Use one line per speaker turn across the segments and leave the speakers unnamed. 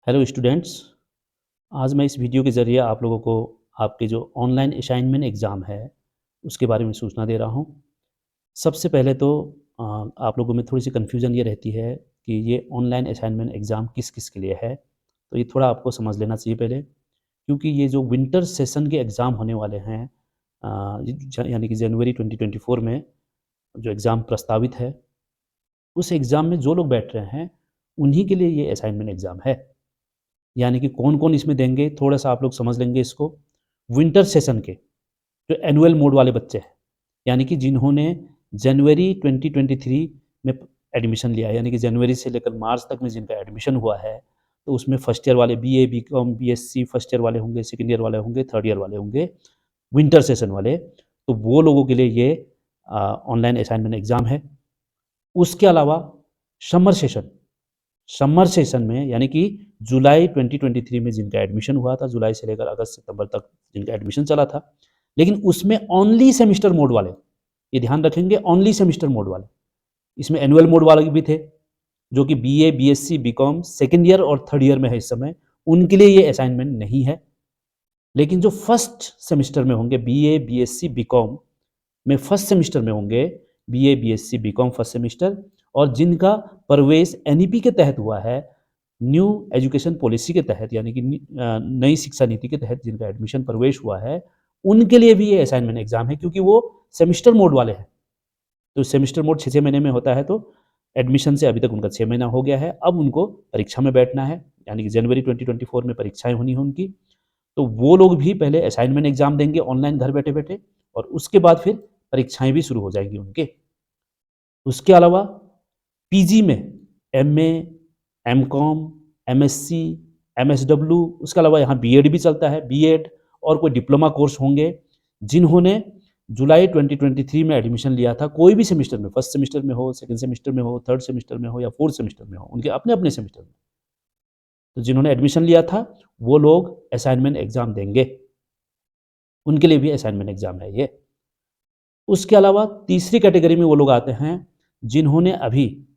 Hello students. आज मैं इस वीडियो के ज़रिए आप लोगों को आपके जो ऑनलाइन असाइनमेंट एग्ज़ाम है उसके बारे में सूचना दे रहा हूँ। सबसे पहले तो आप लोगों में थोड़ी सी कन्फ्यूज़न ये रहती है कि ये ऑनलाइन असाइनमेंट एग्ज़ाम किस किस के लिए है। तो ये थोड़ा आपको समझ लेना चाहिए पहले, क्योंकि ये जो विंटर सेशन के एग्ज़ाम होने वाले हैं, यानी कि जनवरी 2024 में जो एग्ज़ाम प्रस्तावित है, उस एग्ज़ाम में जो लोग बैठ रहे हैं उन्हीं के लिए ये असाइनमेंट एग्ज़ाम है। यानी कि कौन-कौन इसमें देंगे, थोड़ा-सा आप लोग समझ लेंगे इसको। विंटर सेशन के जो एनुअल मोड वाले बच्चे हैं, यानी कि जिन्होंने जनवरी 2023 में एडमिशन लिया है, यानी कि जनवरी से लेकर मार्च तक में जिनका एडमिशन हुआ है, तो उसमें फर्स्ट ईयर वाले BA, BCom, BSc first year वाले होंगे, सेकंड ईयर वाले होंगे, थर्ड ईयर वाले होंगे, विंटर सेशन वाले। तो वो लोगों के लिए ये ऑनलाइन असाइनमेंट एग्ज़ाम है। उसके अलावा समर सेशन, समर सेशन में यानी कि जुलाई 2023 में जिनका एडमिशन हुआ था, जुलाई से लेकर अगस्त सितंबर तक जिनका एडमिशन चला था, लेकिन उसमें ओनली सेमिस्टर मोड वाले, ये ध्यान रखेंगे, ओनली सेमिस्टर मोड वाले। इसमें एनुअल मोड वाले भी थे, जो कि BA, BSc, BCom second year और थर्ड ईयर में है इस समय, उनके लिए ये असाइनमेंट नहीं है। लेकिन जो फर्स्ट सेमिस्टर में होंगे, बीए, बीएससी, बीकॉम में फर्स्ट सेमिस्टर में होंगे, BA, BSc, BCom first semester, और जिनका प्रवेश एनईपी के तहत हुआ है, न्यू एजुकेशन पॉलिसी के तहत, यानी कि नई शिक्षा नीति के तहत जिनका एडमिशन प्रवेश हुआ है, उनके लिए भी ये असाइनमेंट एग्जाम है, क्योंकि वो सेमिस्टर मोड वाले हैं। तो सेमिस्टर मोड 6-6 महीने में होता है, तो एडमिशन से अभी तक उनका 6 महीना हो गया है। अब उनको परीक्षा में बैठना है, यानी कि जनवरी 2024 में परीक्षाएं होनी हैं उनकी। तो वो लोग भी पहले असाइनमेंट एग्जाम देंगे ऑनलाइन घर बैठे-बैठे, और उसके बाद फिर परीक्षाएं भी शुरू हो जाएंगी उनके। उसके अलावा पीजी में एमए, एमकॉम, एमएससी, एमएसडब्ल्यू, उसके अलावा यहाँ बीएड भी चलता है, बीएड और कोई डिप्लोमा कोर्स होंगे, जिन्होंने जुलाई 2023 में एडमिशन लिया था, कोई भी सेमेस्टर में, फर्स्ट सेमेस्टर में हो, सेकंड सेमेस्टर में हो, थर्ड सेमेस्टर में हो या फोर्थ सेमेस्टर में हो, उनके अपने-अपने सेमेस्टर में। तो जिन्होंने एडमिशन लिया था, वो लोग असाइनमेंट एग्ज़ाम देंगे, उनके लिए भी असाइनमेंट एग्ज़ाम है ये। उसके अलावा तीसरी कैटेगरी में वो लोग आते हैं, जिन्होंने अभी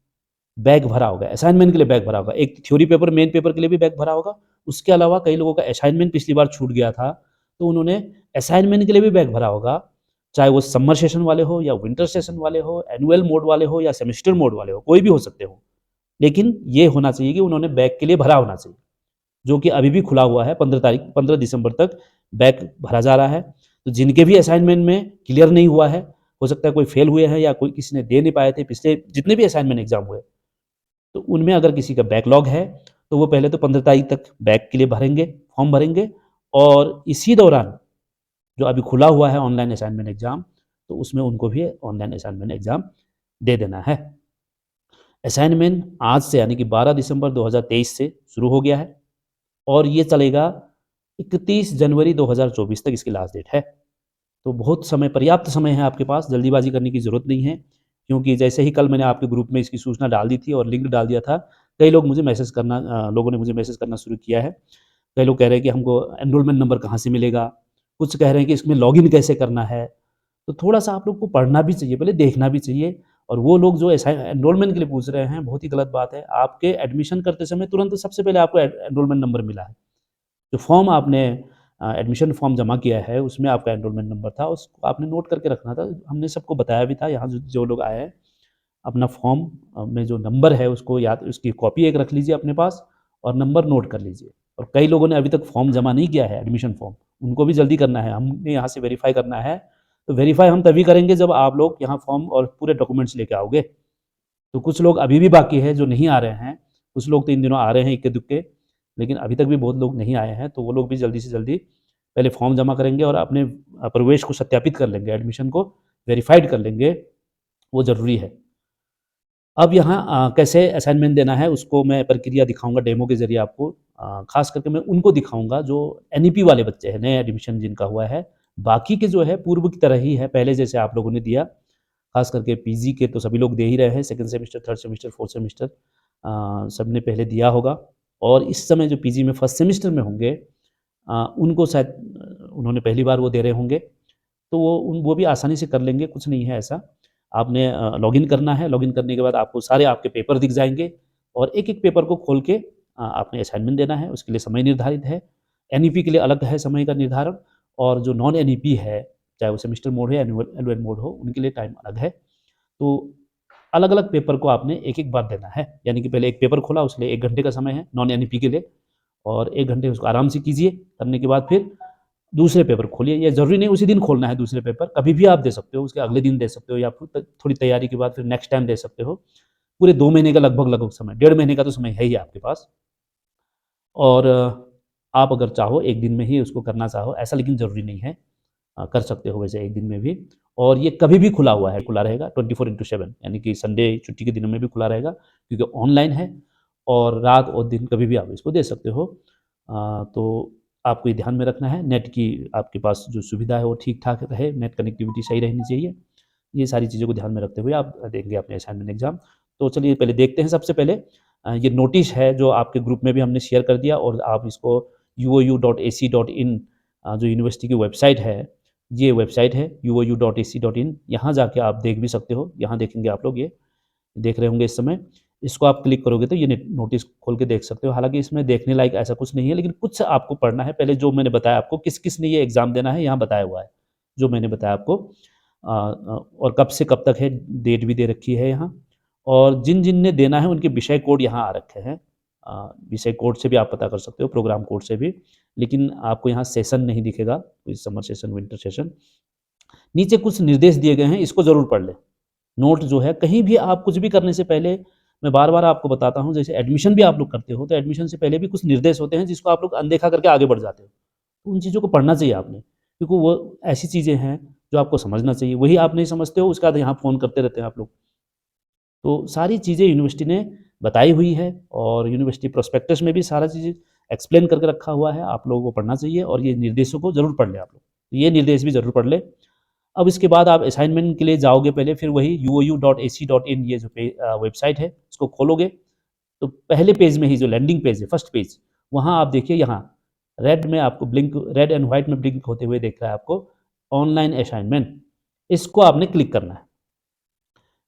बैक भरा होगा, असाइनमेंट के लिए बैक भरा होगा। एक थ्योरी पेपर, मेन पेपर के लिए भी बैक भरा होगा। उसके अलावा कई लोगों का असाइनमेंट पिछली बार छूट गया था, तो उन्होंने असाइनमेंट के लिए भी बैक भरा होगा। चाहे वो समर सेशन वाले हो या विंटर सेशन वाले हो, एनुअल मोड वाले हो या सेमेस्टर मोड वाले हो, कोई भी हो सकते हो। लेकिन ये होना चाहिए कि उन्होंने बैक के लिए भरा होना चाहिए, जो कि अभी भी खुला हुआ है। 15 दिसंबर तक बैक भरा जा रहा है। तो जिनके भी असाइनमेंट में क्लियर नहीं हुआ है, हो सकता है कोई फेल हुए हैं या कोई किसी ने दे नहीं पाए थे, पिछले जितने भी असाइनमेंट एग्जाम हुए, तो उनमें अगर किसी का बैकलॉग है, तो वो पहले तो 15 तारीख तक बैक के लिए भरेंगे, फॉर्म भरेंगे, और इसी दौरान जो अभी खुला हुआ है ऑनलाइन असाइनमेंट एग्जाम, तो उसमें उनको भी ऑनलाइन असाइनमेंट एग्जाम दे देना है। असाइनमेंट आज से यानी कि 12 दिसंबर 2023 से शुरू हो गया है, और ये चलेगा 31 जनवरी 2024 तक, इसकी लास्ट डेट है। तो बहुत समय, पर्याप्त समय है आपके पास, जल्दीबाजी करने की ज़रूरत नहीं है, क्योंकि जैसे ही कल मैंने आपके ग्रुप में इसकी सूचना डाल दी थी और लिंक डाल दिया था, कई लोग मुझे लोगों ने मुझे मैसेज करना शुरू किया है। कई लोग कह रहे हैं कि हमको एनरोलमेंट नंबर कहाँ से मिलेगा, कुछ कह रहे हैं कि इसमें लॉगिन कैसे करना है। तो थोड़ा-सा आप लोग को पढ़ना भी चाहिए, पहले देखना भी चाहिए। और वो लोग जो ऐसा एनरोलमेंट के लिए पूछ रहे हैं, बहुत ही गलत बात है। आपके एडमिशन करते समय तुरंत सबसे पहले आपको एनरोलमेंट नंबर मिला है। जो फॉर्म आपने एडमिशन फॉर्म जमा किया है, उसमें आपका एनरोलमेंट नंबर था, उसको आपने नोट करके रखना था। हमने सबको बताया भी था, यहाँ जो जो लोग आए हैं, अपना फॉर्म में जो नंबर है उसको याद, उसकी कॉपी एक रख लीजिए अपने पास, और नंबर नोट कर लीजिए। और कई लोगों ने अभी तक फॉर्म जमा नहीं किया है, एडमिशन फॉर्म, उनको भी जल्दी करना है, हमने यहाँ से वेरीफाई करना है। तो वेरीफाई हम तभी करेंगे जब आप लोग यहाँ फॉर्म और पूरे डॉक्यूमेंट्स लेके आओगे। तो कुछ लोग अभी भी बाकी है जो नहीं आ रहे हैं, कुछ लोग तो इन दिनों आ रहे हैं इक्के-दुक्के, लेकिन अभी तक भी बहुत लोग नहीं आए हैं। तो वो लोग भी जल्दी से जल्दी पहले फॉर्म जमा करेंगे और अपने प्रवेश को सत्यापित कर लेंगे, एडमिशन को वेरीफाइड कर लेंगे, वो ज़रूरी है। अब यहाँ कैसे असाइनमेंट देना है उसको मैं प्रक्रिया दिखाऊँगा डेमो के ज़रिए आपको। ख़ास करके मैं उनको दिखाऊँगा जो एनईपी वाले बच्चे हैं, नए एडमिशन जिनका हुआ है। बाकी के जो है पूर्व की तरह ही है, पहले जैसे आप लोगों ने दिया। ख़ास करके पीजी के तो सभी लोग दे ही रहे हैं, second semester, third semester, fourth semester सबने पहले दिया होगा। और इस समय जो पीजी में फर्स्ट सेमेस्टर में होंगे, उनको शायद उन्होंने पहली बार वो दे रहे होंगे, तो वो भी आसानी से कर लेंगे, कुछ नहीं है ऐसा। आपने लॉगिन करना है, लॉगिन करने के बाद आपको सारे आपके पेपर दिख जाएँगे, और एक-एक पेपर को खोल के आपने असाइनमेंट देना है, उसके लिए समय निर्धारित है। एनईपी के लिए अलग है समय का निर्धारण, और जो नॉन एनईपी है, चाहे वो सेमेस्टर मोड हो या एनुअल मोड हो, उनके लिए टाइम अलग है। तो अलग-अलग पेपर को आपने एक-एक बार देना है, यानी कि पहले एक पेपर खोला, उसके लिए 1 घंटे का समय है नॉन एनईपी के लिए, और 1 घंटे उसको आराम से कीजिए। करने के बाद फिर दूसरे पेपर खोलिए। ये ज़रूरी नहीं उसी दिन खोलना है दूसरे पेपर, कभी भी आप दे सकते हो, उसके अगले दिन दे सकते हो, या फिर थोड़ी तैयारी के बाद फिर नेक्स्ट टाइम दे सकते हो। पूरे 2 महीने का लगभग समय, 1.5 महीने का तो समय है ही आपके पास। और आप अगर चाहो 1 दिन में ही उसको करना चाहो ऐसा, लेकिन ज़रूरी नहीं है। कर सकते हो वैसे 1 दिन में भी। और ये कभी भी खुला हुआ है, खुला रहेगा 24/7, यानी कि संडे छुट्टी के दिनों में भी खुला रहेगा, क्योंकि ऑनलाइन है, और रात और दिन कभी भी आप इसको दे सकते हो। तो आपको ये ध्यान में रखना है, नेट की आपके पास जो सुविधा है वो ठीक-ठाक रहे, नेट कनेक्टिविटी सही रहनी चाहिए। ये सारी चीज़ों को ध्यान में रखते हुए आप देंगे अपने असाइनमेंट एग्ज़ाम। तो चलिए पहले देखते हैं। सबसे पहले ये नोटिस है जो आपके ग्रुप में भी हमने शेयर कर दिया, और आप इसको uou.ac.in, जो यूनिवर्सिटी की वेबसाइट है, ये वेबसाइट है uou.ac.in, यहाँ जाके आप देख भी सकते हो। यहाँ देखेंगे आप लोग, ये देख रहे होंगे इस समय। इसको आप क्लिक करोगे तो ये नोटिस खोल के देख सकते हो। हालाँकि इसमें देखने लायक ऐसा कुछ नहीं है, लेकिन कुछ आपको पढ़ना है। पहले जो मैंने बताया आपको किस-किस ने ये एग्ज़ाम देना है, यहाँ बताया हुआ है, जो मैंने बताया आपको। और कब से कब तक है, डेट भी दे रखी है यहाँ, और जिन-जिन ने देना है उनके विषय कोड यहाँ आ रखे हैं। विषय कोड से भी आप पता कर सकते हो, प्रोग्राम कोड से भी, लेकिन आपको यहाँ सेशन नहीं दिखेगा, कोई समर सेशन, विंटर सेशन। नीचे कुछ निर्देश दिए गए हैं, इसको ज़रूर पढ़ लें। नोट जो है, कहीं भी आप कुछ भी करने से पहले, मैं बार-बार आपको बताता हूँ, जैसे एडमिशन भी आप लोग करते हो, तो एडमिशन से पहले भी कुछ निर्देश होते हैं जिसको आप लोग अनदेखा करके आगे बढ़ जाते हो। तो उन चीज़ों को पढ़ना चाहिए आपने, क्योंकि वो ऐसी चीज़ें हैं जो आपको समझना चाहिए। वही आप नहीं समझते हो, उसके बाद यहाँ फ़ोन करते रहते हैं आप लोग। तो सारी चीज़ें यूनिवर्सिटी ने बताई हुई है, और यूनिवर्सिटी प्रोस्पेक्टस में भी सारा चीज़ एक्सप्लेन करके रखा हुआ है। आप लोगों को पढ़ना चाहिए, और ये निर्देशों को ज़रूर पढ़ लें आप लोग। ये निर्देश भी ज़रूर पढ़ लें। अब इसके बाद आप असाइनमेंट के लिए जाओगे, पहले फिर वही uou.ac.in, ये जो वेबसाइट है, इसको खोलोगे। तो पहले पेज में ही जो लैंडिंग पेज है, फर्स्ट पेज, वहाँ आप देखिए, यहाँ रेड में आपको ब्लिंक, रेड एंड व्हाइट में ब्लिंक होते हुए दिख रहा है आपको, ऑनलाइन असाइनमेंट। इसको आपने क्लिक करना है।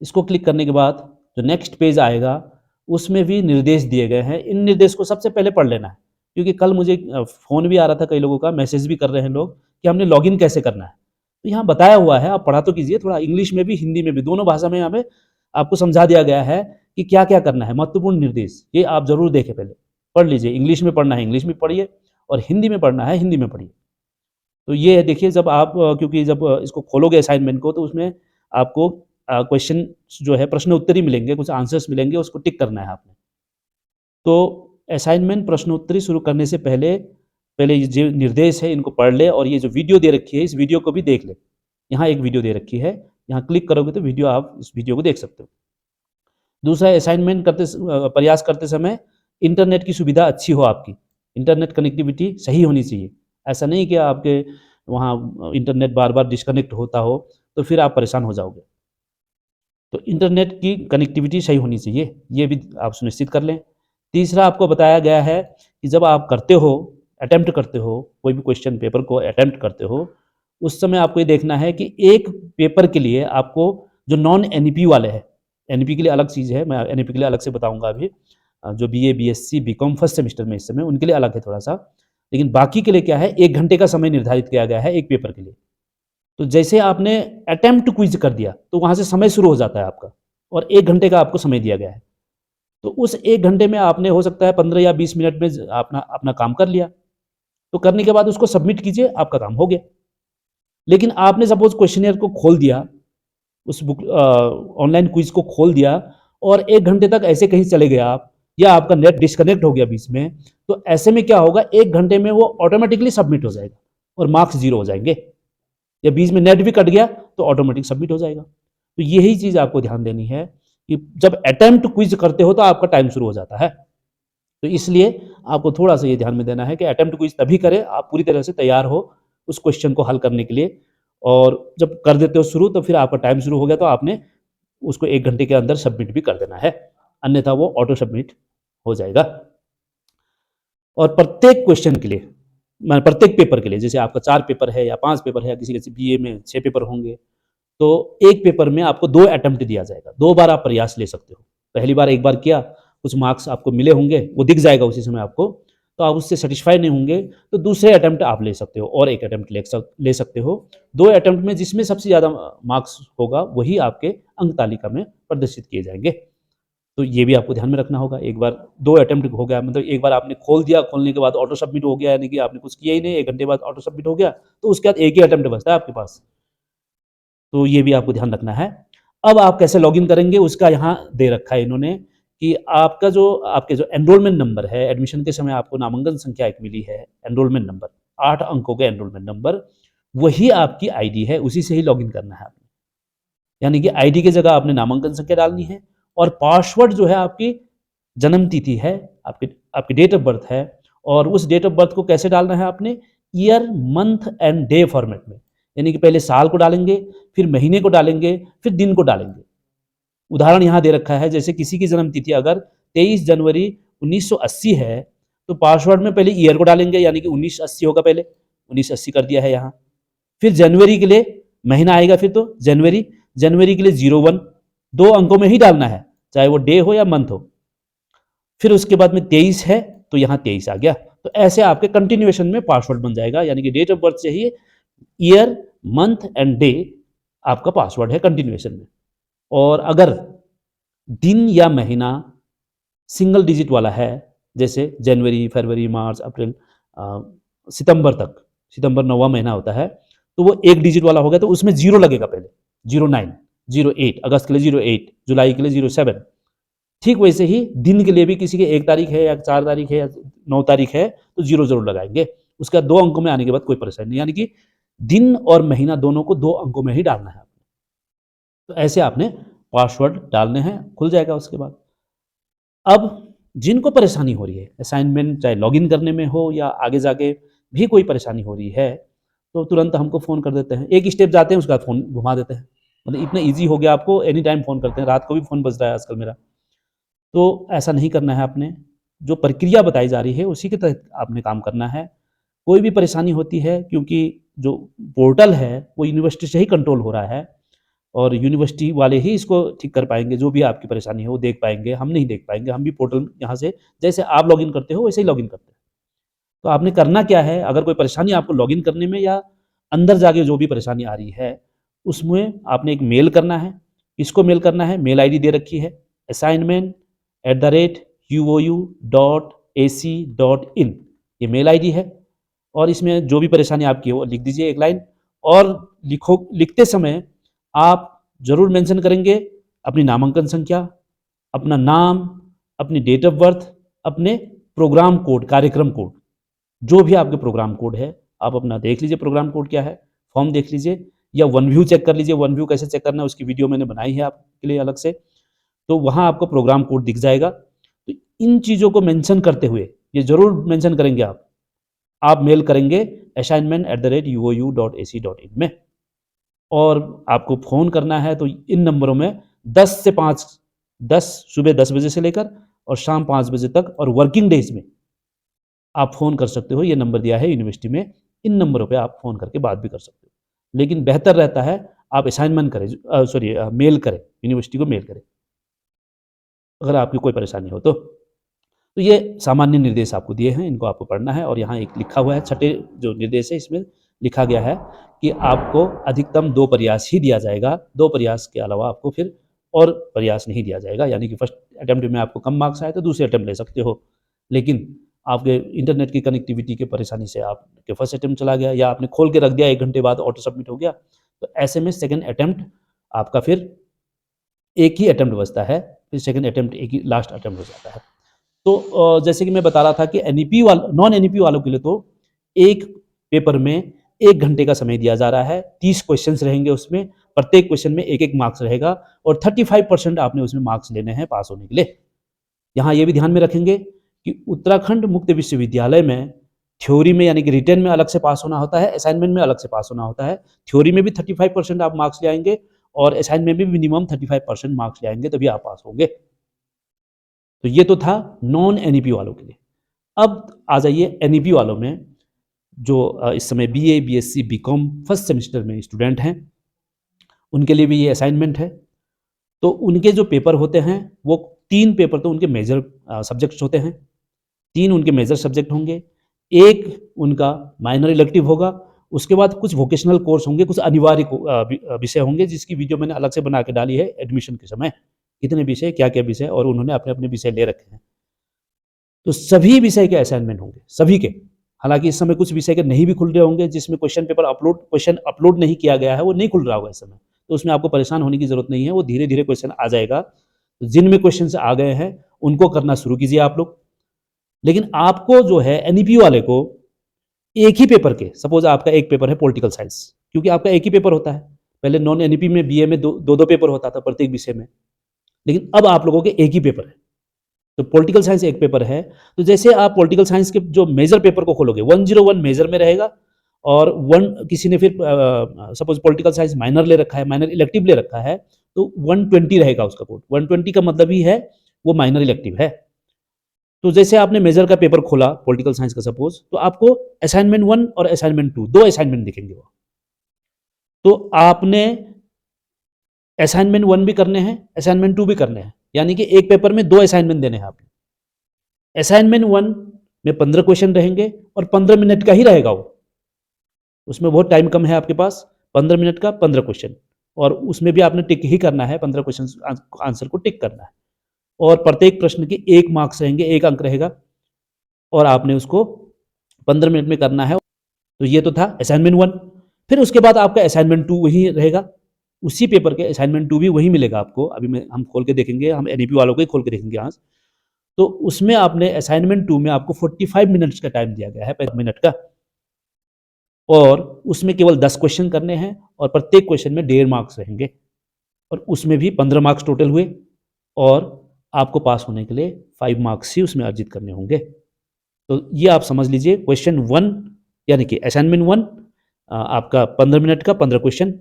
इसको क्लिक करने के बाद जो नेक्स्ट पेज आएगा, उसमें भी निर्देश दिए गए हैं। इन निर्देश को सबसे पहले पढ़ लेना है, क्योंकि कल मुझे फ़ोन भी आ रहा था, कई लोगों का मैसेज भी कर रहे हैं लोग कि हमने लॉगिन कैसे करना है। तो यहाँ बताया हुआ है, आप पढ़ा तो कीजिए, थोड़ा इंग्लिश में भी हिंदी में भी, दोनों भाषा में यहाँ पे आपको समझा दिया गया है कि क्या-क्या करना है। महत्वपूर्ण निर्देश ये आप ज़रूर देखें, पहले पढ़ लीजिए। इंग्लिश में पढ़ना है इंग्लिश में पढ़िए, और हिंदी में पढ़ना है हिंदी में पढ़िए। तो ये है, देखिए, जब आप क्योंकि जब इसको खोलोगे असाइनमेंट को, तो उसमें आपको क्वेश्चन जो है, प्रश्न उत्तरी मिलेंगे, कुछ आंसर्स मिलेंगे, उसको टिक करना है आपने। तो असाइनमेंट प्रश्नोत्तरी शुरू करने से पहले, पहले ये जो निर्देश है इनको पढ़ ले, और ये जो वीडियो दे रखी है, इस वीडियो को भी देख ले। यहाँ एक वीडियो दे रखी है, यहाँ क्लिक करोगे तो वीडियो, आप इस वीडियो को देख सकते हो। दूसरा, असाइनमेंट प्रयास करते समय इंटरनेट की सुविधा अच्छी हो आपकी, इंटरनेट कनेक्टिविटी सही होनी चाहिए। ऐसा नहीं कि आपके वहाँ इंटरनेट बार-बार डिस्कनेक्ट होता हो, तो फिर आप परेशान हो जाओगे। तो इंटरनेट की कनेक्टिविटी सही होनी चाहिए, ये भी आप सुनिश्चित कर लें। तीसरा, आपको बताया गया है कि जब आप करते हो, अटेम्प्ट करते हो, कोई भी क्वेश्चन पेपर को अटेम्प्ट करते हो, उस समय आपको ये देखना है कि एक पेपर के लिए आपको, जो नॉन एनईपी वाले हैं, एनईपी के लिए अलग चीज़ है, मैं एनईपी के लिए अलग से बताऊँगा अभी। जो BA, BSc, BCom first semester में इस समय, उनके लिए अलग है थोड़ा-सा। लेकिन बाकी के लिए क्या है, 1 घंटे का समय निर्धारित किया गया है एक पेपर के लिए। तो जैसे आपने अटेम्प्ट क्विज़ कर दिया, तो वहाँ से समय शुरू हो जाता है आपका, और 1 घंटे का आपको समय दिया गया है। तो उस 1 घंटे में आपने, हो सकता है 15 या 20 मिनट में अपना अपना काम कर लिया। तो करने के बाद उसको सबमिट कीजिए, आपका काम हो गया। लेकिन आपने सपोज़ क्वेश्चनियर को खोल दिया, उस बुक ऑनलाइन क्विज़ को खोल दिया, और 1 घंटे तक ऐसे कहीं चले गए आप, या आपका नेट डिस्कनेक्ट हो गया बीच में, तो ऐसे में क्या होगा, 1 घंटे में वो ऑटोमेटिकली सबमिट हो जाएगा, और मार्क्स 0 हो जाएँगे। या बीच में नेट भी कट गया, तो ऑटोमेटिक सबमिट हो जाएगा। तो यही चीज़ आपको ध्यान देनी है कि जब अटेम्प्ट क्विज़ करते हो, तो आपका टाइम शुरू हो जाता है। तो इसलिए आपको थोड़ा-सा ये ध्यान में देना है कि अटेम्प्ट क्विज़ तभी करें, आप पूरी तरह से तैयार हो उस क्वेश्चन को हल करने के लिए। और जब कर देते हो शुरू, तो फिर आपका टाइम शुरू हो गया, तो आपने उसको 1 घंटे के अंदर सबमिट भी कर देना है, अन्यथा वो ऑटो सबमिट हो जाएगा। और प्रत्येक क्वेश्चन के लिए, मैं प्रत्येक पेपर के लिए, जैसे आपका 4 पेपर है या 5 पेपर है, या किसी-किसी बीए में 6 पेपर होंगे, तो एक पेपर में आपको 2 अटेम्प्ट दिया जाएगा, 2 बार आप प्रयास ले सकते हो। पहली बार 1 बार किया, कुछ मार्क्स आपको मिले होंगे, वो दिख जाएगा उसी समय आपको, तो आप उससे सेटिस्फाई नहीं होंगे तो दूसरे अटेम्प्ट आप ले सकते हो और एक अटेम्प्ट ले सकते हो। 2 अटेम्प्ट में जिसमें सबसे ज़्यादा मार्क्स होगा वही आपके अंक तालिका में प्रदर्शित किए जाएंगे। तो ये भी आपको ध्यान में रखना होगा। एक बार 2 अटेम्प्ट हो गया, मतलब एक बार आपने खोल दिया, खोलने के बाद ऑटो सबमिट हो गया, यानी कि आपने कुछ किया ही नहीं, 1 घंटे बाद ऑटो सबमिट हो गया, तो उसके बाद एक ही अटेम्प्ट बचता है आपके पास। तो ये भी आपको ध्यान रखना है। अब आप कैसे लॉगिन करेंगे उसका यहाँ दे रखा है इन्होंने कि आपके जो एनरोलमेंट नंबर है, एडमिशन के समय आपको नामांकन संख्या एक मिली है, एनरोलमेंट नंबर, 8 अंकों का एनरोलमेंट नंबर, वही आपकी आईडी है, उसी से ही लॉगिन करना है आपने। यानी कि आईडी की जगह आपने नामांकन संख्या डालनी है और पासवर्ड जो है आपकी जन्म तिथि है, आपकी आपकी डेट ऑफ बर्थ है, और उस डेट ऑफ बर्थ को कैसे डालना है आपने, year, month and day format में। यानी कि पहले साल को डालेंगे, फिर महीने को डालेंगे, फिर दिन को डालेंगे। उदाहरण यहाँ दे रखा है, जैसे किसी की जन्म तिथि अगर 23 जनवरी 1980 है, तो पासवर्ड में पहले ईयर को डालेंगे, यानी कि 1980 होगा, पहले 1980 कर दिया है यहाँ। फिर जनवरी के लिए महीना आएगा, फिर तो जनवरी के लिए 01, 2 अंकों में ही डालना है, चाहे वो डे हो या मंथ हो। फिर उसके बाद में 23 है तो यहाँ 23 आ गया। तो ऐसे आपके कंटिन्यूएशन में पासवर्ड बन जाएगा, यानी कि डेट ऑफ बर्थ से ही ईयर, मंथ एंड डे आपका पासवर्ड है कंटिन्यूएशन में। और अगर दिन या महीना सिंगल डिजिट वाला है, जैसे जनवरी, फरवरी, मार्च, अप्रैल, सितंबर तक, सितंबर 9वां महीना होता है, तो वो एक डिजिट वाला हो गया, तो उसमें 0 लगेगा पहले, 09, 08, अगस्त के लिए 08, जुलाई के लिए 07। ठीक वैसे ही दिन के लिए भी किसी के 1 तारीख है या 4 तारीख है या 9 तारीख है तो 0 जरूर लगाएंगे। उसका 2 अंकों में आने के बाद कोई परेशानी नहीं, यानी कि दिन और महीना दोनों को 2 अंकों में ही डालना है आपने। तो ऐसे आपने पासवर्ड डालने हैं, खुल जाएगा उसके बाद। अब जिनको परेशानी हो रही है असाइनमेंट, चाहे लॉगिन करने में हो या आगे जाके भी कोई परेशानी हो रही है, तो तुरंत हमको फ़ोन कर देते हैं। एक स्टेप जाते हैं, उसके बाद फ़ोन घुमा देते हैं। मतलब इतना ईज़ी हो गया, आपको एनी टाइम फ़ोन करते हैं, रात को भी फ़ोन बज रहा है आजकल मेरा। तो ऐसा नहीं करना है आपने। जो प्रक्रिया बताई जा रही है उसी के तहत आपने काम करना है। कोई भी परेशानी होती है, क्योंकि जो पोर्टल है वो यूनिवर्सिटी से ही कंट्रोल हो रहा है और यूनिवर्सिटी वाले ही इसको ठीक कर पाएँगे, जो भी आपकी परेशानी है वो देख पाएँगे, हम नहीं देख पाएँगे। हम भी पोर्टल यहाँ से जैसे आप लॉगिन करते हो वैसे ही लॉगिन करते हैं। तो आपने करना क्या है, अगर कोई परेशानी आपको लॉगिन करने में या अंदर जाके जो भी परेशानी आ रही है, उसमें आपने एक मेल करना है। किसको मेल करना है, मेल आईडी दे रखी है, assignment@uou.ac.in, ये मेल आईडी है। और इसमें जो भी परेशानी आपकी है वो लिख दीजिए एक लाइन, और लिखते समय आप ज़रूर मेंशन करेंगे अपनी नामांकन संख्या, अपना नाम, अपनी डेट ऑफ बर्थ, अपने प्रोग्राम कोड, कार्यक्रम कोड, जो भी आपके प्रोग्राम कोड है आप अपना देख लीजिए, प्रोग्राम कोड क्या है, फॉर्म देख लीजिए, या वन व्यू चेक कर लीजिए। वन व्यू कैसे चेक करना है उसकी वीडियो मैंने बनाई है आपके लिए अलग से, तो वहाँ आपको प्रोग्राम कोड दिख जाएगा। तो इन चीज़ों को मेंशन करते हुए, ये ज़रूर मेंशन करेंगे आप मेल करेंगे assignment@uou.ac.in में, और आपको फ़ोन करना है तो इन नंबरों में 10 से 5, 10 सुबह 10 बजे से लेकर और शाम 5 बजे तक, और वर्किंग डेज़ में आप फ़ोन कर सकते हो। ये नंबर दिया है यूनिवर्सिटी में, इन नंबरों पे आप फ़ोन करके बात भी कर सकते हो। लेकिन बेहतर रहता है आप असाइनमेंट करें, मेल करें, यूनिवर्सिटी को मेल करें, अगर आपकी कोई परेशानी हो तो। तो ये सामान्य निर्देश आपको दिए हैं, इनको आपको पढ़ना है। और यहाँ एक लिखा हुआ है, छठे जो निर्देश है इसमें लिखा गया है कि आपको अधिकतम 2 प्रयास ही दिया जाएगा, 2 प्रयास के अलावा आपको फिर और प्रयास नहीं दिया जाएगा। यानी कि फर्स्ट अटेम्प्ट में आपको कम मार्क्स आए तो दूसरे अटेम्प्ट ले सकते हो, लेकिन आपके इंटरनेट की कनेक्टिविटी की परेशानी से आपके फर्स्ट अटेम्प्ट चला गया, या आपने खोल के रख दिया 1 घंटे बाद ऑटो सबमिट हो गया, तो ऐसे में सेकंड अटेम्प्ट आपका फिर एक ही अटेम्प्ट बचता है, फिर सेकंड अटेम्प्ट एक ही लास्ट अटेम्प्ट हो जाता है। तो जैसे कि मैं बता रहा था कि नॉन एनईपी वालों के लिए तो एक पेपर में 1 घंटे का समय दिया जा रहा है, 30 क्वेश्चंस रहेंगे उसमें, प्रत्येक क्वेश्चन में 1-1 मार्क्स रहेगा, और 35% आपने उसमें मार्क्स लेने हैं पास होने के लिए। यहाँ ये भी ध्यान में रखेंगे कि उत्तराखंड मुक्त विश्वविद्यालय में थ्योरी में, यानी कि रिटन में अलग से पास होना होता है, असाइनमेंट में अलग से पास होना होता है। थ्योरी में भी 35% आप मार्क्स ले आएंगे, और असाइनमेंट में भी मिनिमम 35% मार्क्स ले आएंगे, तभी आप पास होंगे। तो ये तो था नॉन एनईपी वालों के लिए। अब आ जाइए एनईपी वालों में, जो इस समय BA, BSc, BCom first semester में स्टूडेंट हैं, उनके लिए भी ये असाइनमेंट है। तो उनके जो पेपर होते हैं वो 3 पेपर तो उनके मेजर सब्जेक्ट्स होते हैं, 3 उनके मेजर सब्जेक्ट होंगे, 1 उनका माइनर इलेक्टिव होगा, उसके बाद कुछ वोकेशनल कोर्स होंगे, कुछ अनिवार्य विषय होंगे जिसकी वीडियो मैंने अलग से बना के डाली है एडमिशन के समय, कितने विषय, क्या-क्या विषय और उन्होंने अपने-अपने विषय ले रखे हैं। तो सभी विषय के असाइनमेंट होंगे, सभी के। हालाँकि इस समय कुछ विषय के नहीं भी खुल रहे होंगे जिसमें क्वेश्चन अपलोड नहीं किया गया है, वो नहीं खुल रहा होगा इस समय। तो उसमें आपको परेशान होने की ज़रूरत नहीं है, वो धीरे-धीरे क्वेश्चन आ जाएगा। तो जिनमें क्वेश्चन्स आ गए हैं, उनको करना शुरू कीजिए आप लोग। लेकिन आपको जो है एनईपी वाले को एक ही पेपर के, सपोज़ आपका एक पेपर है पॉलिटिकल साइंस, क्योंकि आपका एक ही पेपर होता है। पहले नॉन एनईपी में बीए में 2-2 पेपर होता था प्रत्येक विषय में, लेकिन अब आप लोगों के एक ही पेपर है। तो पॉलिटिकल साइंस एक पेपर है, तो जैसे आप पॉलिटिकल साइंस के जो मेजर पेपर को खोलोगे, 101 मेजर में रहेगा और 1 किसी ने फिर सपोज़ पॉलिटिकल साइंस माइनर ले रखा है, माइनर इलेक्टिव ले रखा है, तो 120 रहेगा उसका कोड। 120 का मतलब ही है वो माइनर इलेक्टिव है। तो जैसे आपने मेजर का पेपर खोला पॉलिटिकल साइंस का सपोज़, तो आपको असाइनमेंट 1 और असाइनमेंट 2 2 असाइनमेंट दिखेंगे वो। तो आपने असाइनमेंट 1 भी करने हैं, असाइनमेंट 2 भी करने हैं। यानी कि एक पेपर में 2 असाइनमेंट देने हैं आपने। असाइनमेंट 1 में 15 क्वेश्चन रहेंगे और 15 मिनट का ही रहेगा वो। उसमें बहुत टाइम कम है आपके पास, 15 मिनट का 15 क्वेश्चन और उसमें भी आपने टिक ही करना है, 15 क्वेश्चन आंसर को टिक करना है और प्रत्येक प्रश्न के 1 मार्क्स रहेंगे, 1 अंक रहेगा और आपने उसको 15 मिनट में करना है। तो ये तो था असाइनमेंट 1। फिर उसके बाद आपका असाइनमेंट 2 वही रहेगा। उसी पेपर के असाइनमेंट 2 भी वही मिलेगा आपको। अभी हम खोल के देखेंगे, हम एनईपी वालों को ही खोल के देखेंगे आज। तो उसमें आपने असाइनमेंट 2 में आपको 45 मिनट्स का टाइम दिया गया है, 5 मिनट का और उसमें केवल 10 क्वेश्चन करने हैं और प्रत्येक क्वेश्चन में 1.5 मार्क्स रहेंगे और उसमें भी 15 मार्क्स टोटल हुए और आपको पास होने के लिए 5 मार्क्स ही उसमें अर्जित करने होंगे। तो ये आप समझ लीजिए क्वेश्चन 1 यानी कि असाइनमेंट 1 आपका 15 मिनट का 15 क्वेश्चन,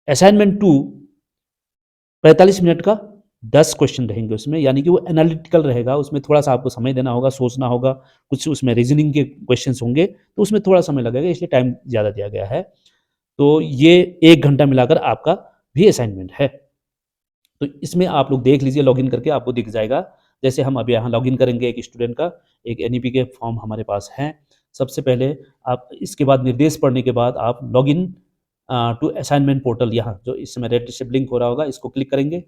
असाइनमेंट 2 45 मिनट का 10 क्वेश्चन रहेंगे उसमें, यानी कि वो एनालिटिकल रहेगा, उसमें थोड़ा-सा आपको समय देना होगा, सोचना होगा, कुछ उसमें रीज़निंग के क्वेश्चन्स होंगे, तो उसमें थोड़ा समय लगेगा इसलिए टाइम ज़्यादा दिया गया है। तो ये 1 घंटा मिलाकर आपका भी असाइनमेंट है। तो इसमें आप लोग देख लीजिए लॉगिन करके आपको दिख जाएगा। जैसे हम अभी यहाँ लॉगिन करेंगे एक स्टूडेंट का, एक एनईपी के फॉर्म हमारे पास हैं। सबसे पहले आप इसके बाद निर्देश पढ़ने के बाद आप लॉगिन टू असाइनमेंट पोर्टल, यहाँ जो इस समय रेड से ब्लिंक हो रहा होगा, इसको क्लिक करेंगे।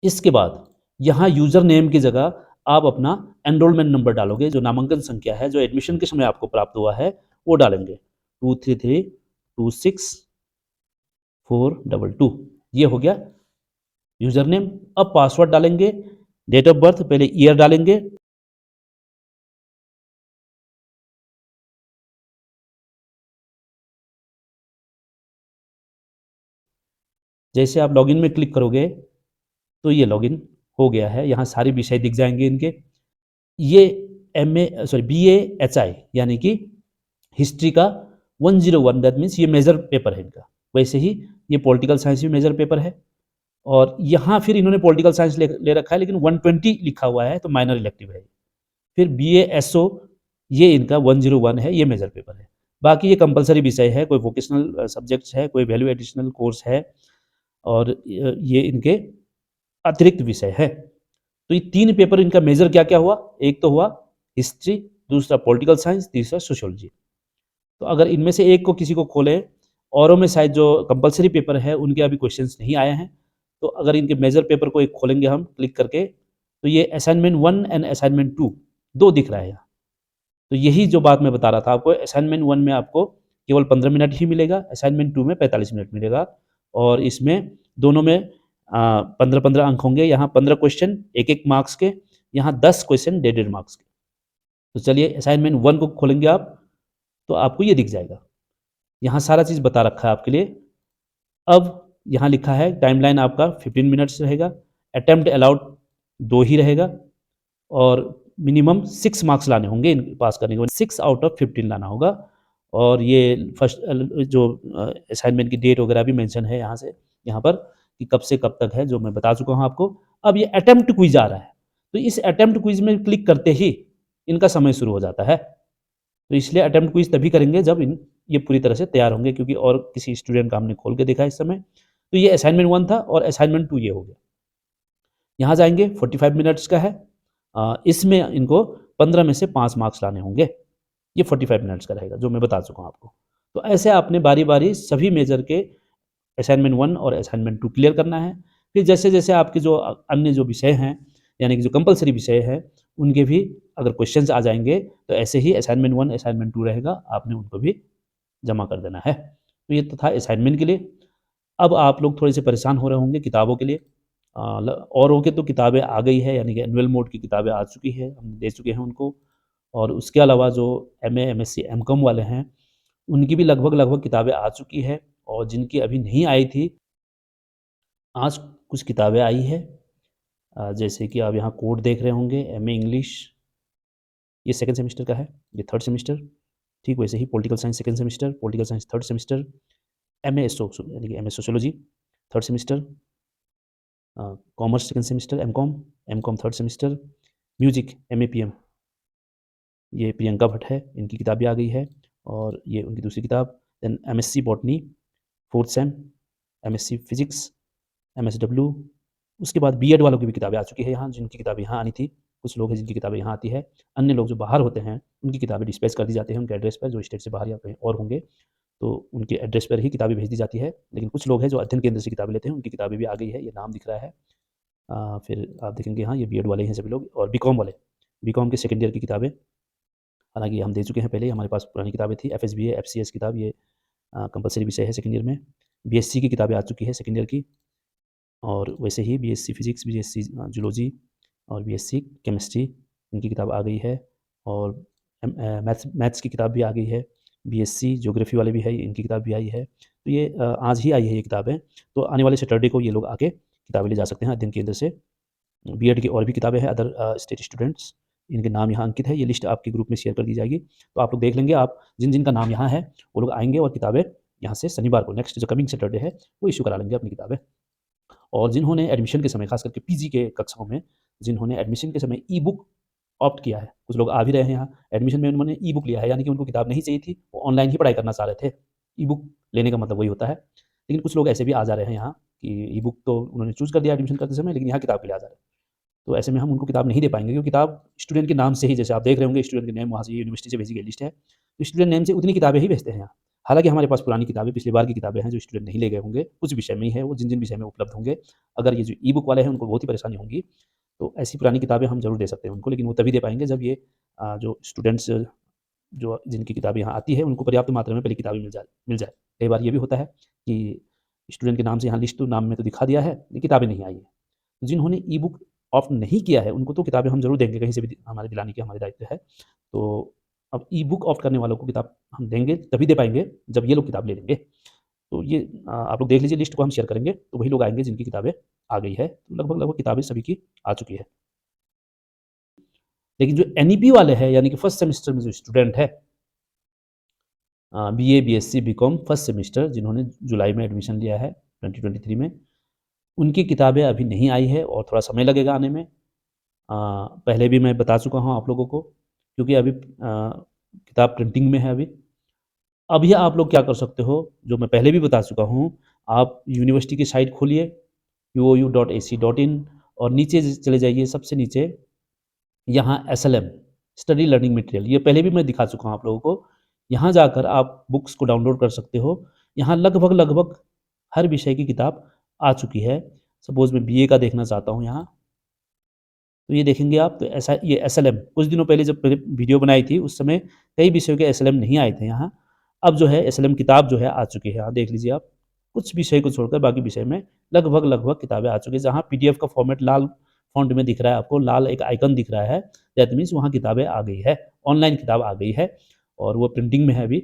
इसके बाद यहाँ यूज़र नेम की जगह आप अपना एनरोलमेंट नंबर डालोगे, जो नामांकन संख्या है, जो एडमिशन के समय आपको प्राप्त हुआ है, वो डालेंगे 23326422। ये हो गया यूज़र नेम। अब पासवर्ड डालेंगे, डेट ऑफ बर्थ, पहले ईयर डालेंगे, जैसे आप लॉगिन में क्लिक करोगे तो ये लॉगिन हो गया है। यहाँ सारे विषय दिख जाएंगे इनके। ये BA HI यानी कि हिस्ट्री का 101, दैट मीन्स ये मेजर पेपर है इनका। वैसे ही ये पॉलिटिकल साइंस भी मेजर पेपर है और यहाँ फिर इन्होंने पॉलिटिकल साइंस ले रखा है, लेकिन 120 लिखा हुआ है तो माइनर इलेक्टिव है। फिर BASO ये इनका 101 है, ये मेजर पेपर है। बाकी ये कंपलसरी विषय है, कोई वोकेशनल सब्जेक्ट्स है, कोई वैल्यू एडिशनल कोर्स है और ये इनके अतिरिक्त विषय है। तो ये 3 पेपर इनका मेजर क्या-क्या हुआ? एक तो हुआ हिस्ट्री, दूसरा पॉलिटिकल साइंस, तीसरा सोशियोलॉजी। तो अगर इनमें से एक को किसी को खोलें, औरों में शायद जो कंपल्सरी पेपर है उनके अभी क्वेश्चंस नहीं आए हैं। तो अगर इनके मेजर पेपर को एक खोलेंगे हम क्लिक करके, तो ये असाइनमेंट 1 एंड असाइनमेंट 2 2 दिख रहा है यहाँ। तो यही जो बात मैं बता रहा था आपको, असाइनमेंट 1 में आपको केवल 15 मिनट ही मिलेगा, असाइनमेंट 2 में 45 मिनट मिलेगा और इसमें दोनों में 15-15 अंक होंगे। यहाँ 15 क्वेश्चन 1-1 मार्क्स के, यहाँ 10 क्वेश्चन 1.5 मार्क्स के। तो चलिए असाइनमेंट 1 को खोलेंगे आप, तो आपको ये दिख जाएगा। यहाँ सारा चीज़ बता रखा है आपके लिए। अब यहाँ लिखा है टाइमलाइन आपका 15 मिनट्स रहेगा, अटेम्प्ट अलाउड 2 ही रहेगा और मिनिमम 6 मार्क्स लाने होंगे इन पास करने के बाद, 6 आउट ऑफ 15 लाना होगा। और ये फर्स्ट जो असाइनमेंट की डेट वगैरह भी मेंशन है यहाँ पर कि कब से कब तक है, जो मैं बता चुका हूँ आपको। अब ये अटेम्प्ट क्विज आ रहा है, तो इस अटेम्प्ट क्विज में क्लिक करते ही इनका समय शुरू हो जाता है। तो इसलिए अटेम्प्ट क्विज तभी करेंगे जब ये पूरी तरह से तैयार होंगे, क्योंकि और किसी स्टूडेंट का हमने खोल के देखा इस समय। तो ये असाइनमेंट 1 था और असाइनमेंट 2 ये हो गया। यहाँ जाएँगे 45 मिनट्स का है। इसमें इनको 15 में से 5 मार्क्स लाने होंगे। ये 45 मिनट्स का रहेगा जो मैं बता चुका हूँ आपको। तो ऐसे आपने बारी-बारी सभी मेजर के असाइनमेंट 1 और असाइनमेंट 2 क्लियर करना है। फिर जैसे-जैसे आपके जो अन्य जो विषय हैं, यानी कि जो कंपल्सरी विषय हैं, उनके भी अगर क्वेश्चन्स आ जाएँगे, तो ऐसे ही असाइनमेंट 1, असाइनमेंट 2 रहेगा, आपने उनको भी जमा कर देना है। तो ये तो था असाइनमेंट के लिए। अब आप लोग थोड़े-से परेशान हो रहे होंगे किताबों के लिए। औरों के तो किताबें आ गई है, यानी कि एनुअल मोड की किताबें आ चुकी है, हम दे चुके हैं उनको। और उसके अलावा जो एमए, एमएससी, एमकॉम वाले हैं, उनकी भी लगभग-लगभग किताबें आ चुकी है। और जिनकी अभी नहीं आई थी, आज कुछ किताबें आई है। जैसे कि आप यहाँ कोड देख रहे होंगे, एमए इंग्लिश, ये सेकंड सेमेस्टर का है, ये थर्ड सेमेस्टर। ठीक वैसे ही political science second semester, political science third semester, MA यानी कि MA sociology third semester, commerce second semester, MCom, MCom third semester, music, MA PM, ये प्रियंका भट्ट है, इनकी किताब भी आ गई है। और ये उनकी दूसरी किताब। Then MSc botany fourth sem, MSc physics, MSW. उसके बाद बीएड वालों की भी किताबें आ चुकी है यहाँ, जिनकी किताबें यहाँ आनी थी। कुछ लोग हैं जिनकी किताबें यहाँ आती है। अन्य लोग जो बाहर होते हैं, उनकी किताबें डिस्पैच कर दी जाती हैं उनके एड्रेस पर, जो स्टेट से बाहर या कहीं और होंगे, तो उनके एड्रेस पर ही किताबें भेज दी जाती है। लेकिन कुछ लोग हैं जो अध्ययन केंद्र से किताबें लेते हैं, उनकी किताबें भी आ गई है, ये नाम दिख रहा है। फिर आप देखेंगे, हाँ, ये बीएड वाले हैं सभी लोग। और बीकॉम वाले, बीकॉम के सेकंड ईयर की किताबें, हालाँकि हम दे चुके हैं पहले ही, हमारे पास पुरानी किताबें थी। एफएसबीए, एफसीएस किताब, ये कंपल्सरी विषय है सेकंड ईयर में। बीएससी की किताबें आ चुकी है सेकंड ईयर की। और वैसे ही बीएससी फिजिक्स, बीएससी जूलॉजी और बीएससी केमिस्ट्री, इनकी किताब आ गई है। और मैथ्स की किताब भी आ गई है। बीएससी ज्योग्राफी वाले भी है, इनकी किताब भी आई है। तो ये आज ही आई है ये किताबें। तो आने वाले सैटरडे को ये लोग आके किताबें ले जा सकते हैं अध्ययन केंद्र से। बीएड की और भी किताबें हैं अदर स्टेट स्टूडेंट्स, इनके नाम यहाँ अंकित है। ये लिस्ट आपके ग्रुप में शेयर कर दी जाएगी, तो आप लोग देख लेंगे। आप जिन-जिन का नाम यहाँ है, वो लोग आएँगे और किताबें यहाँ से शनिवार को, नेक्स्ट जो कमिंग सैटरडे है, वो इश्यू करा लेंगे अपनी किताबें। और जिन्होंने एडमिशन के समय, खास करके पीजी के कक्षाओं में, जिन्होंने एडमिशन के समय ई बुक ऑप्ट किया है, कुछ लोग आ भी रहे हैं यहाँ, एडमिशन में उन्होंने ई बुक लिया है, यानी कि उनको किताब नहीं चाहिए थी, वो ऑनलाइन ही पढ़ाई करना चाह रहे थे। ई बुक लेने का मतलब वही होता है। लेकिन कुछ लोग ऐसे भी आ जा रहे हैं यहाँ कि ई बुक तो उन्होंने चूज़ कर दिया एडमिशन करते समय, लेकिन यहाँ किताब के लिए आ जा रहे हैं। तो ऐसे में हम उनको किताब नहीं दे पाएँगे, क्योंकि किताब स्टूडेंट के नाम से ही, जैसे आप देख रहे होंगे स्टूडेंट के नेम वहाँ से यूनिवर्सिटी से भेजी गई लिस्ट है, तो स्टूडेंट नेम से उतनी किताबें ही भेजते हैं यहाँ। हालाँकि हमारे पास पुरानी किताबें, पिछली बार की किताबें हैं जो स्टूडेंट नहीं ले गए होंगे, कुछ विषय में ही है वो, जिन-जिन विषय में उपलब्ध होंगे। अगर ये जो ई बुक वाले हैं उनको बहुत ही परेशानी होगी, तो ऐसी पुरानी किताबें हम ज़रूर दे सकते हैं उनको, लेकिन वो तभी दे पाएँगे जब ये जो स्टूडेंट्स, जो जिनकी किताबें यहाँ आती है, उनको पर्याप्त मात्रा में पहले किताबें मिल जाए। कई बार ये भी होता है कि स्टूडेंट के नाम से यहाँ लिस्ट तो नाम में तो दिखा दिया है, लेकिन किताबें नहीं आई हैं। जिन्होंने ई बुक ऑप्ट नहीं किया है, उनको तो किताबें हम ज़रूर देंगे, कहीं से भी हमारे दिलाने की हमारी दायित्व है। तो अब ई बुक ऑप्ट करने वालों को किताब हम देंगे, तभी दे पाएँगे जब ये लोग किताब ले लेंगे। तो ये आप लोग देख लीजिए, लिस्ट को हम शेयर करेंगे, तो वही लोग आएँगे जिनकी किताबें आ गई है। तो लगभग-लगभग किताबें सभी की आ चुकी है। लेकिन जो एनईपी वाले हैं, यानी कि फर्स्ट सेमेस्टर में जो स्टूडेंट है, BA, BSc, BCom first semester, जिन्होंने जुलाई में एडमिशन लिया है 2023 में, उनकी किताबें अभी नहीं आई है और थोड़ा समय लगेगा आने में। पहले भी मैं बता चुका हूँ आप लोगों को, क्योंकि अभी किताब प्रिंटिंग में है अभी। अभी आप लोग क्या कर सकते हो, जो मैं पहले भी बता चुका हूँ, आप यूनिवर्सिटी की साइट खोलिए, uou.ac.in, और नीचे चले जाइए, सबसे नीचे यहाँ एसएलएम, स्टडी लर्निंग मटेरियल, ये पहले भी मैं दिखा चुका हूँ आप लोगों को। यहाँ जाकर आप बुक्स को डाउनलोड कर सकते हो। यहाँ लगभग-लगभग हर विषय की किताब आ चुकी है। सपोज़ मैं बीए का देखना चाहता हूँ यहाँ, तो ये देखेंगे आप, तो ऐसा ये एसएलएम, कुछ दिनों पहले जब मैंने वीडियो बनाई थी, उस समय कई विषयों के एसएलएम नहीं आए थे यहाँ। अब जो है एसएलएम किताब जो है आ चुकी है, यहाँ देख लीजिए आप। कुछ विषय को छोड़कर बाकी विषय में लगभग-लगभग किताबें आ चुकी हैं। जहाँ पीडीएफ का फॉर्मेट लाल फ़ॉन्ट में दिख रहा है आपको, लाल एक आइकन दिख रहा है, दैट मीन्स वहाँ किताबें आ गई है, ऑनलाइन किताब आ गई है, और वो प्रिंटिंग में है अभी।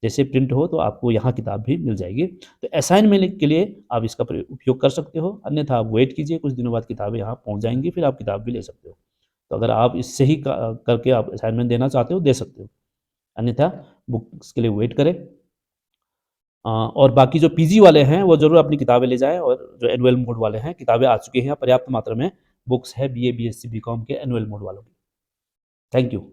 जैसे प्रिंट हो तो आपको यहाँ किताब भी मिल जाएगी। तो असाइनमेंट के लिए आप इसका उपयोग कर सकते हो, अन्यथा आप वेट कीजिए, कुछ दिनों बाद किताबें यहाँ पहुँच जाएँगी, फिर आप किताब भी ले सकते हो। तो अगर आप इससे ही करके आप असाइनमेंट देना चाहते हो, दे सकते हो, अन्यथा बुक्स के लिए वेट करें। और बाकी जो पीजी वाले हैं, वो ज़रूर अपनी किताबें ले जाएँ, और जो एनुअल मोड वाले हैं, किताबें आ चुकी हैं, पर्याप्त मात्रा में बुक्स है बीए, बीएससी, बीकॉम के एनुअल मोड वालों की। Thank you.